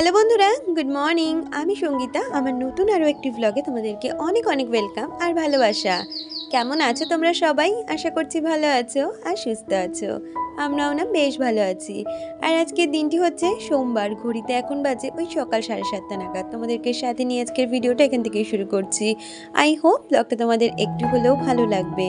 Hello বন্ধুরা, good morning. আমি সঙ্গীতা। আমার নতুন আরও একটি ব্লগে তোমাদেরকে অনেক অনেক ওয়েলকাম আর ভালোবাসা। কেমন আছো তোমরা সবাই? আশা করছি ভালো আছো আর সুস্থ আছো। আমরাও না বেশ ভালো আছি। আর আজকের দিনটি হচ্ছে সোমবার। ঘড়িতে এখন বাজে ওই সকাল 7:30 নাগাদ। তোমাদেরকে সাথে নিয়ে আজকের ভিডিওটা এখান থেকেই শুরু করছি। আই হোপ ব্লগটা তোমাদের একটু হলেও ভালো লাগবে।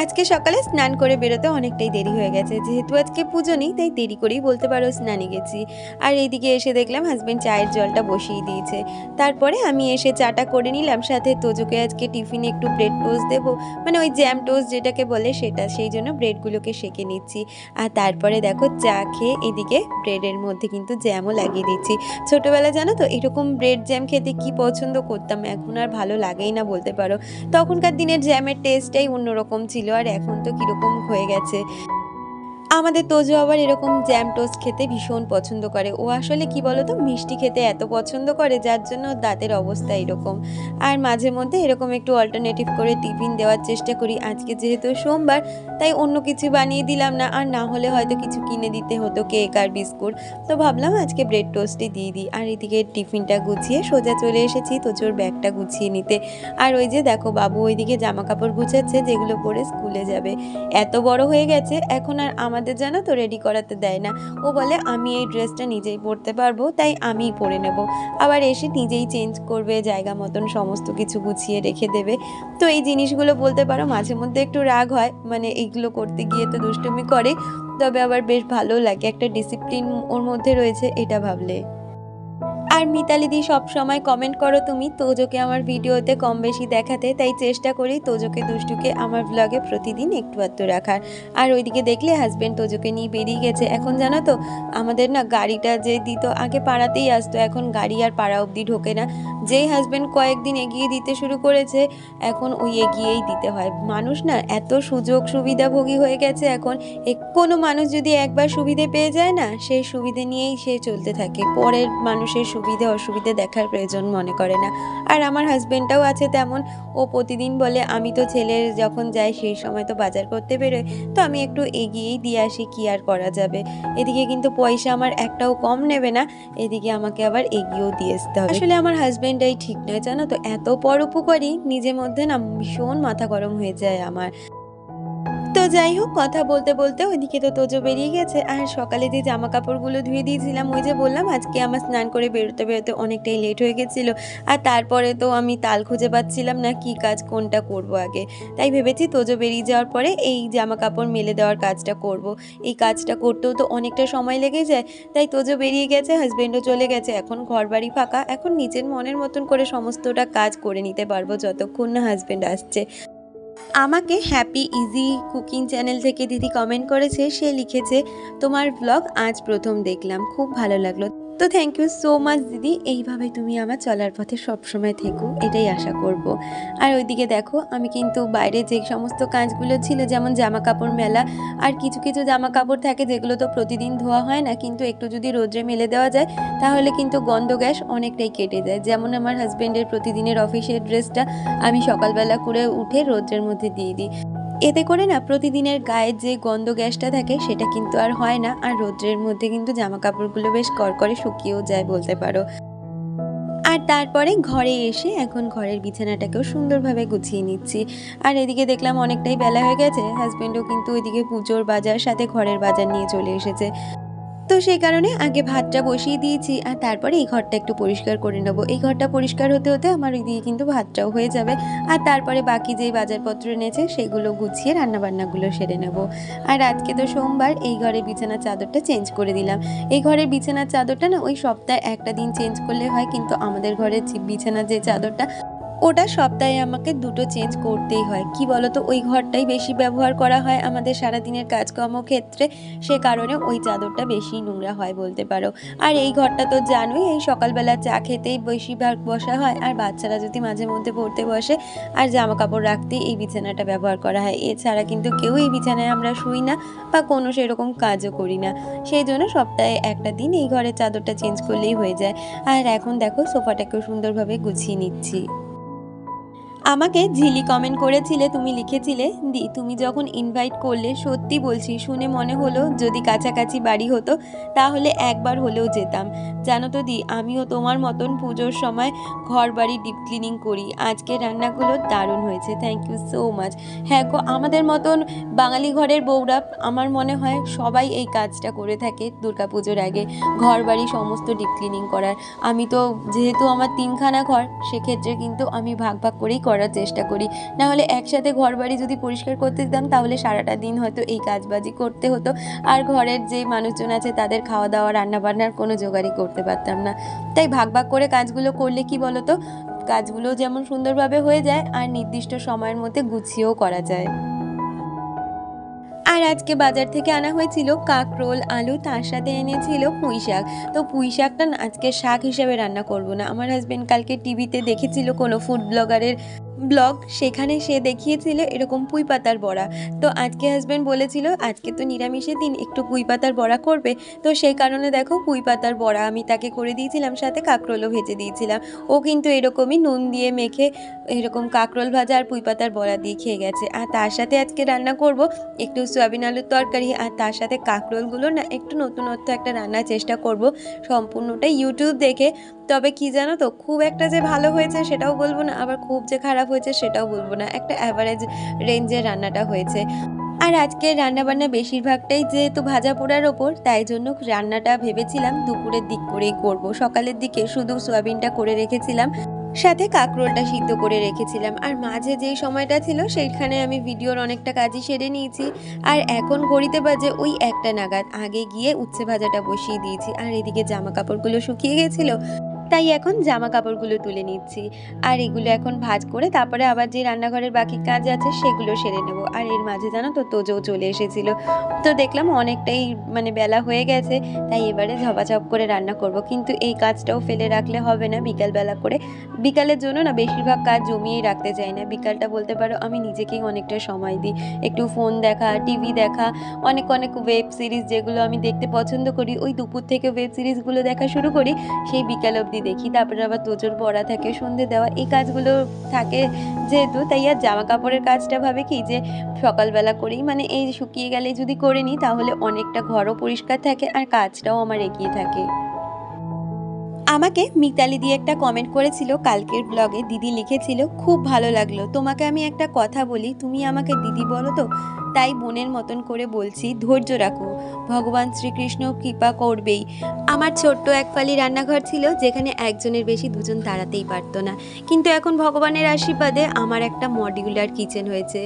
আজকে সকালে স্নান করে বেরোতে অনেকটাই দেরি হয়ে গেছে, যেহেতু আজকে পুজো নেই তাই দেরি করেই বলতে পারো স্নানে গেছি। আর এইদিকে এসে দেখলাম হাজবেন্ড চায়ের জলটা বসিয়ে দিয়েছে। তারপরে আমি এসে চাটা করে নিলাম, সাথে তোজোকে আজকে টিফিনে একটু ব্রেড টোস্ট দেবো, মানে ওই জ্যাম টোস্ট যেটাকে বলে সেটা, সেই জন্য ব্রেডগুলোকে সেঁকে নিচ্ছি। আর তারপরে দেখো চা খেয়ে এদিকে ব্রেডের মধ্যে কিন্তু জ্যামও লাগিয়ে দিচ্ছি। ছোটোবেলা জানো তো এরকম ব্রেড জ্যাম খেতে কি পছন্দ করতাম, এখন আর ভালো লাগেই না বলতে পারো। তখনকার দিনের জ্যামের টেস্টটাই অন্যরকম ছিল, আর এখন তো কিরকম হয়ে গেছে। আমাদের তোজো আবার এরকম জ্যাম টোস্ট খেতে ভীষণ পছন্দ করে। ও আসলে কি বলতো, মিষ্টি খেতে এত পছন্দ করে যার জন্য দাঁতের অবস্থা এরকম। আর মাঝে মধ্যে এরকম একটু অল্টারনেটিভ করে টিফিন দেওয়ার চেষ্টা করি। আজকে যেহেতু সোমবার তাই অন্য কিছু বানিয়ে দিলাম না, আর না হলে হয়তো কিছু কিনে দিতে হতো, কেক আর বিস্কুট। তো ভাবলাম আজকে ব্রেড টোস্টই দিয়ে দিই। আর এদিকে টিফিনটা গুছিয়ে সোজা চলে এসেছি তোজোর ব্যাগটা গুছিয়ে নিতে। আর ওই যে দেখো বাবু ওইদিকে জামা কাপড় গুছাচ্ছে যেগুলো পরে স্কুলে যাবে। এত বড় হয়ে গেছে এখন আর আমাদের জানো তো রেডি করাতে দেয় না। ও বলে আমি এই ড্রেসটা নিজেই পরতে পারবো, তাই আমিই পরে নেব। আবার এসে নিজেই চেঞ্জ করবে, জায়গা মতন সমস্ত কিছু গুছিয়ে রেখে দেবে। তো এই জিনিসগুলো বলতে পারো মাঝে মধ্যে একটু রাগ হয়, মানে এইগুলো করতে গিয়ে তো দুষ্টুমি করে, তবে আবার বেশ ভালো লাগে, একটা ডিসিপ্লিন ওর মধ্যে রয়েছে এটা ভাবলে। আর মিতালিদি সব সময় কমেন্ট করো তুমি তোজোকে আমার ভিডিওতে কম বেশি দেখাতে, তাই চেষ্টা করি তোজোকে দুষ্টুকে আমার ব্লগে প্রতিদিন একটু আধটু রাখার। আর ওইদিকে দেখলে হাজবেন্ড তোজোকে নিয়ে বেরিয়ে গেছে। এখন জানো তো আমাদের না গাড়িটা যে দিত আগে পাড়াতেই আসতো, এখন গাড়ি আর পাড়া অবধি ঢোকে না। যেই হাজবেন্ড কয়েকদিন এগিয়ে দিতে শুরু করেছে এখন ওই এগিয়েই দিতে হয়। মানুষ না এত সুযোগ সুবিধাভোগী হয়ে গেছে এখন, কোনো মানুষ যদি একবার সুবিধে পেয়ে যায় না, সেই সুবিধে নিয়েই সে চলতে থাকে, পরের মানুষের সুবিধে অসুবিধে দেখার প্রয়োজন মনে করে না। আর আমার হাজবেন্ডটাও আছে তেমন। ও প্রতিদিন বলে আমি তো ছেলের যখন যাই সেই সময় তো বাজার করতে বেরোয়, তো আমি একটু এগিয়েই দিয়ে আসি, কি আর করা যাবে। এদিকে কিন্তু পয়সা আমার একটাও কম নেবে না, এদিকে আমাকে আবার এগিয়েও দিয়ে আসতে হবে। আসলে আমার হাজবেন্ডটাই ঠিক নয় জানো তো, এত পরোপকারী, নিজের মধ্যে না ভীষণ মাথা গরম হয়ে যায় আমার। তো যাই হোক, কথা বলতে বলতে ওইদিকে তো তোজো বেরিয়ে গেছে। আর সকালে যে জামা কাপড়গুলো ধুয়ে দিয়েছিলাম, ওই যে বললাম আজকে আমার স্নান করে বেরোতে বেরোতে অনেকটাই লেট হয়ে গেছিলো। আর তারপরে তো আমি তাল খুঁজে পাচ্ছিলাম না কি কাজ কোনটা করব আগে, তাই ভেবেছি তোজো বেরিয়ে যাওয়ার পরে এই জামা কাপড় মেলে দেওয়ার কাজটা করব। এই কাজটা করতেও তো অনেকটা সময় লেগে যায়, তাই তোজো বেরিয়ে গেছে, হাজবেন্ডও চলে গেছে। এখন ঘর বাড়ি ফাঁকা, এখন নিজের মনের মতন করে সমস্তটা কাজ করে নিতে পারবো যতক্ষণ না হাজবেন্ড আসছে। আমাকে হ্যাপি ইজি কুকিং চ্যানেল থেকে দিদি কমেন্ট করেছে, সে লিখেছে তোমার ব্লগ আজ প্রথম দেখলাম, খুব ভালো লাগলো। তো থ্যাংক ইউ সো মাচ দিদি, এইভাবে তুমি আমার চলার পথে সবসময় থেকো, এটাই আশা করব। আর ওইদিকে দেখো আমি কিন্তু বাইরে যে সমস্ত কাজগুলো ছিল, যেমন জামা কাপড় মেলা, আর কিছু কিছু জামা কাপড় থাকে যেগুলো তো প্রতিদিন ধোয়া হয় না, কিন্তু একটু যদি রোদ্রে মেলে দেওয়া যায় তাহলে কিন্তু গন্ধ গ্যাস অনেকটাই কেটে যায়। যেমন আমার হাজবেন্ডের প্রতিদিনের অফিসের ড্রেসটা আমি সকালবেলা করে উঠে রোদ্রের মধ্যে দিয়ে দিই। এতে করে না প্রতিদিনের গায়ের যে গন্ধ গ্যাসটা থাকে সেটা কিন্তু আর হয় না, আর রোদ্রের মধ্যে কিন্তু জামা কাপড়গুলো বেশ কড়কড়ে শুকিয়েও যায় বলতে পারো। আর তারপরে ঘরে এসে এখন ঘরের বিছানাটাকেও সুন্দরভাবে গুছিয়ে নিচ্ছি। আর এদিকে দেখলাম অনেকটাই বেলা হয়ে গেছে, হাজবেন্ডও কিন্তু ওইদিকে পুজোর বাজার সাথে ঘরের বাজার নিয়ে চলে এসেছে। তো সেই কারণে আগে ভাতটা বসিয়ে দিয়েছি, আর তারপরে এই ঘরটা একটু পরিষ্কার করে নেবো। এই ঘরটা পরিষ্কার হতে হতে আমার ওইদিকে কিন্তু ভাতটাও হয়ে যাবে। আর তারপরে বাকি যেই বাজারপত্র এনেছে সেগুলো গুছিয়ে রান্নাবান্নাগুলো সেরে নেব। আর আজকে তো সোমবার, এই ঘরের বিছানার চাদরটা চেঞ্জ করে দিলাম। এই ঘরের বিছানার চাদরটা না ওই সপ্তাহে একটা দিন চেঞ্জ করলে হয়, কিন্তু আমাদের ঘরের বিছানার যে চাদরটা ওটা সপ্তাহে আমাকে দুটো চেঞ্জ করতেই হয়। কি বলতো, ওই ঘরটাই বেশি ব্যবহার করা হয় আমাদের সারাদিনের কাজকর্ম ক্ষেত্রে, সে কারণে ওই চাদরটা বেশি নোংরা হয় বলতে পারো। আর এই ঘরটা তো জানোই, এই সকালবেলা চা খেতেই বেশিরভাগ বসা হয়, আর বাচ্চারা যদি মাঝে মধ্যে পড়তে বসে আর জামা কাপড় রাখতেই এই বিছানাটা ব্যবহার করা হয়। এছাড়া কিন্তু কেউ এই বিছানায় আমরা শুই না বা কোনো সেরকম কাজও করি না, সেই জন্য সপ্তাহে একটা দিন এই ঘরের চাদরটা চেঞ্জ করলেই হয়ে যায়। আর এখন দেখো সোফাটাকেও সুন্দরভাবে গুছিয়ে নিচ্ছি। আমাকে ঝিলি কমেন্ট করেছিলে, তুমি লিখেছিলে, দি তুমি যখন ইনভাইট করলে সত্যি বলছি শুনে মনে হলো যদি কাছাকাছি বাড়ি হতো তাহলে একবার হলেও যেতাম। জানো তো দি, আমিও তোমার মতন পুজোর সময় ঘর বাড়ি ডিপ ক্লিনিং করি। আজকে রান্নাগুলো দারুণ হয়েছে, থ্যাংক ইউ সো মাচ। হ্যাঁ গো, আমাদের মতন বাঙালি ঘরের বউরা আমার মনে হয় সবাই এই কাজটা করে থাকে দুর্গাপুজোর আগে, ঘর বাড়ি সমস্ত ডিপ ক্লিনিং করার। আমি তো যেহেতু আমার 3খানা ঘর, সেক্ষেত্রে কিন্তু আমি ভাগ ভাগ করেই করার চেষ্টা করি। না হলে একসাথে ঘর বাড়ি যদি পরিষ্কার করতে দিতাম তাহলে সারাটা দিন হয়তো এই কাজবাজি করতে হতো, আর ঘরের যে মানুষজন আছে তাদের খাওয়া দাওয়া রান্না বান্নার কোনো জোগাড়ই করতে পারতাম না। তাই ভাগ ভাগ করে কাজগুলো করলে কি বলতো, কাজগুলো যেমন সুন্দরভাবে হয়ে যায় আর নির্দিষ্ট সময়ের মধ্যে গুছিয়েও করা যায়। আর আজকে বাজার থেকে আনা হয়েছিল কাঁকরোল, আলু, তার সাথে এনেছিল পুঁই শাক। তো পুঁই শাকটা না আজকে শাক হিসেবে রান্না করব না। আমার হাজবেন্ড কালকে টিভিতে দেখেছিল কোনো ফুড ব্লগারের ব্লগ, সেখানে সে দেখিয়েছিল এরকম পুঁই পাতার বড়া। তো আজকে হাজবেন্ড বলেছিল আজকে তো নিরামিষের দিন, একটু পুঁই পাতার বড়া করবে। তো সেই কারণে দেখো পুঁই পাতার বড়া আমি তাকে করে দিয়েছিলাম, সাথে কাঁকরোলও ভেজে দিয়েছিলাম। ও কিন্তু এরকমই নুন দিয়ে মেখে এরকম কাঁকরোল ভাজা আর পুঁই পাতার বড়া দিয়ে খেয়ে গেছে। আর তার সাথে আজকে রান্না করব একটু সয়াবিন আলুর তরকারি, আর তার সাথে কাঁকরোলগুলো না একটু নতুনত্ব একটা রান্নার চেষ্টা করব, সম্পূর্ণটাই ইউটিউব দেখে। তবে কি জানো তো, খুব একটা যে ভালো হয়েছে সেটাও বলবো না, আবার খুব যে খারাপ হয়েছে সেটাও বলবো না, একটা অ্যাভারেজ রেঞ্জের রান্নাটা হয়েছে। আর আজকে রান্নাবান্না বেশিরভাগটাই যেহেতু ভাজা পোড়ার ওপর, তাই জন্য রান্নাটা ভেবেছিলাম দুপুরের দিক করেই করব। সকালের দিকে শুধু সয়াবিনটা করে রেখেছিলাম, সাথে কাঁকরোলটা সিদ্ধ করে রেখেছিলাম। আর মাঝে যেই সময়টা ছিল সেইখানে আমি ভিডিওর অনেকটা কাজই সেরে নিয়েছি। আর এখন ঘড়িতে বাজে ওই 1টা নাগাদ, আগে গিয়ে উচ্ছে ভাজাটা বসিয়ে দিয়েছি। আর এদিকে জামা কাপড়গুলো শুকিয়ে গেছিলো, তাই এখন জামা কাপড়গুলো তুলে নিচ্ছি। আর এগুলো এখন ভাঁজ করে তারপরে আবার যে রান্নাঘরের বাকি কাজ আছে সেগুলো সেরে নেব। আর এর মাঝে জানো তো তোজও চলে এসেছিল, তো দেখলাম অনেকটাই বেলা হয়ে গেছে, তাই এবারে ঝপাঝপ করে রান্না করব। কিন্তু এই কাজটাও ফেলে রাখলে হবে না বিকালবেলা করে। বিকালের জন্য না বেশিরভাগ কাজ জমিয়েই রাখতে চাই না, বিকালটা বলতে পারো আমি নিজেকেই অনেকটা সময় দিই, একটু ফোন দেখা, টিভি দেখা, অনেক অনেক ওয়েব সিরিজ যেগুলো আমি দেখতে পছন্দ করি, ওই দুপুর থেকে ওয়েব সিরিজগুলো দেখা শুরু করি, সেই বিকাল অবধি দেখি। তারপরে আবার তোজোর পড়া থাকে, সন্ধে দেওয়া, এই কাজগুলো থাকে যেহেতু, তাই আর জামা কাপড়ের কাজটা ভাবে কি যে সকালবেলা করেই এই শুকিয়ে গেলে যদি করে নিই তাহলে অনেকটা ঘরও পরিষ্কার থাকে আর কাজটাও আমার এগিয়ে থাকে। আমাকে মিতালি দিয়ে একটা কমেন্ট করেছিল কালকের ব্লগে, দিদি লিখেছিল খুব ভালো লাগলো, তোমাকে আমি একটা কথা বলি, তুমি আমাকে দিদি বলো তো, তাই বোনের মতন করে বলছি, ধৈর্য রাখো, ভগবান শ্রীকৃষ্ণ কৃপা করবেই। আমার ছোট্ট এক ফালি রান্নাঘর ছিল যেখানে একজনের বেশি দুজন দাঁড়াতেই পারতো না, কিন্তু এখন ভগবানের আশীর্বাদে আমার একটা মডিউলার কিচেন হয়েছে।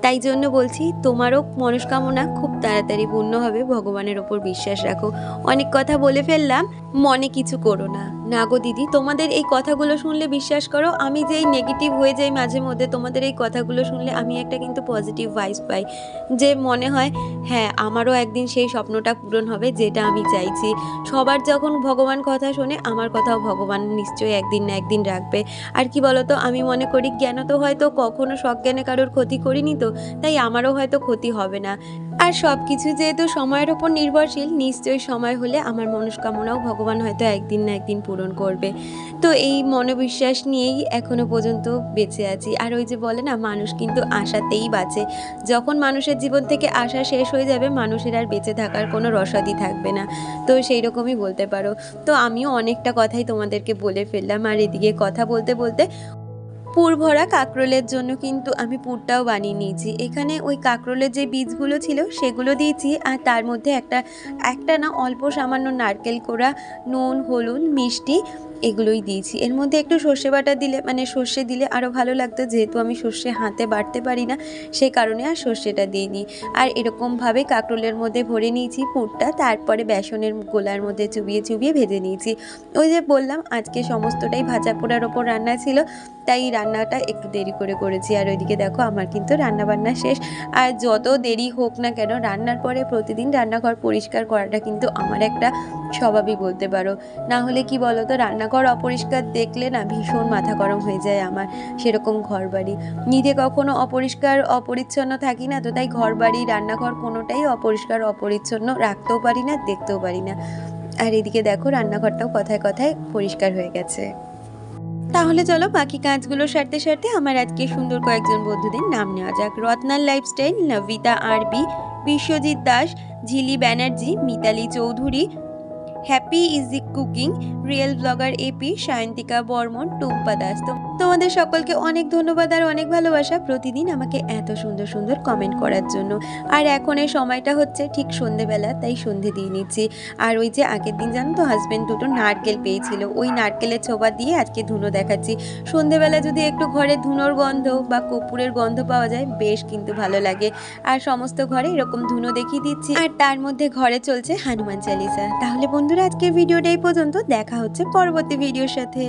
তাই জন্য বলছি তোমারও মনস্কামনা খুব তাড়াতাড়ি পূর্ণ হবে, ভগবানের ওপর বিশ্বাস রাখো। অনেক কথা বলে ফেললাম, মনে কিছু করো না। না গো দিদি, তোমাদের এই কথাগুলো শুনলে বিশ্বাস করো আমি যেই নেগেটিভ হয়ে যাই মাঝে মধ্যে, তোমাদের এই কথাগুলো শুনলে আমি একটা কিন্তু পজিটিভ ভাইবস পাই, যে মনে হয় হ্যাঁ আমারও একদিন সেই স্বপ্নটা পূরণ হবে যেটা আমি চাইছি। সবার যখন ভগবান কথা শোনে, আমার কথাও ভগবান নিশ্চয়ই একদিন না একদিন রাখবে। আর কি বলতো, আমি মনে করি জ্ঞান তো হয়তো কখনো সজ্ঞানে কারোর ক্ষতি করিনি, তো তাই আমারও হয়তো ক্ষতি হবে না। আর সব কিছু যেহেতু সময়ের ওপর নির্ভরশীল, নিশ্চয়ই সময় হলে আমার মনস্কামনাও ভগবান হয়তো একদিন না একদিন পূরণ করবে। তো এই মনোবিশ্বাস নিয়েই এখনো পর্যন্ত বেঁচে আছি। আর ওই যে বলে না, মানুষ কিন্তু আশাতেই বাঁচে, যখন মানুষের জীবন থেকে আশা শেষ হয়ে যাবে মানুষের আর বেঁচে থাকার কোনো রসদই থাকবে না, তো সেই রকমই বলতে পারো। তো আমিও অনেকটা কথাই তোমাদেরকে বলে ফেললাম। আর এদিকে কথা বলতে বলতে পুর ভরা কাঁকরোলের জন্য কিন্তু আমি পুরটাও বানিয়ে নিয়েছি। এখানে ওই কাঁকরোলের যে বীজগুলো ছিল সেগুলো দিয়েছি, আর তার মধ্যে একটা একটা না অল্প সামান্য নারকেল কোড়া, নুন, হলুদ, মিষ্টি এগুলোই দিয়েছি। এর মধ্যে একটু সর্ষে বাটা দিলে সর্ষে দিলে আরও ভালো লাগতো, যেহেতু আমি সর্ষে হাতে বাটতে পারি না সেই কারণে আর সর্ষেটা দিইনি। আর এরকমভাবে কাঁকরোলের মধ্যে ভরে নিয়েছি পুরটা, তারপরে বেসনের গোলার মধ্যে চুবিয়ে চুবিয়ে ভেজে নিয়েছি। ওই যে বললাম আজকে সমস্তটাই ভাজা পোড়ার ওপর রান্না ছিল, তাই রান্নাটা একটু দেরি করে করেছি। আর ওইদিকে দেখো আমার কিন্তু রান্নাবান্না শেষ। আর যত দেরি হোক না কেন, রান্নার পরে প্রতিদিন রান্নাঘর পরিষ্কার করাটা কিন্তু আমার একটা স্বভাবই বলতে পারো। না হলে কি বলো তো, রান্নাঘর অপরিষ্কার দেখলে না ভীষণ মাথা গরম হয়ে যায় আমার। সেরকম ঘর বাড়ি নিজে কখনো অপরিষ্কার অপরিচ্ছন্ন থাকি না, তো তাই ঘর বাড়ি রান্নাঘর কোনোটাই অপরিষ্কার অপরিচ্ছন্ন রাখতেও পারি না, দেখতেও পারি না। আর এদিকে দেখো রান্নাঘরটাও কথায় কথায় পরিষ্কার হয়ে গেছে। তাহলে চলো বাকি কাজগুলো সারতে সারতে আমার আজকে সুন্দর কয়েকজন বন্ধুদের নাম নেওয়া যাক। রত্নার lifestyle, Nabita Arabi, Biswajit Das, Jhili Banerjee, Mitali Chowdhury, happy easy cooking, real blogger AP, Sayantika Barman, Tumpa Das. তোমাদের সকলকে অনেক ধন্যবাদ আর অনেক ভালোবাসা প্রতিদিন আমাকে এত সুন্দর সুন্দর কমেন্ট করার জন্য। আর এখন এই সময়টা হচ্ছে ঠিক সন্ধেবেলা, তাই সন্ধে দিয়ে নিচ্ছি। আর ওই যে আগের দিন জানো তো হাজব্যান্ড দুটো নারকেল পেয়েছিল, ওই নারকেলের ছোবা দিয়ে আজকে ধুনো দেখাচ্ছি। সন্ধেবেলা যদি একটু ঘরে ধুনোর গন্ধ বা কর্পূরের গন্ধ পাওয়া যায় বেশ কিন্তু ভালো লাগে। আর সমস্ত ঘরে এরকম ধুনো দেখিয়ে দিচ্ছি, আর তার মধ্যে ঘরে চলছে হনুমান চালিসা। তাহলে বন্ধুরা আজকের ভিডিওটা এই পর্যন্ত, দেখা হচ্ছে পরবর্তী ভিডিওর সাথে।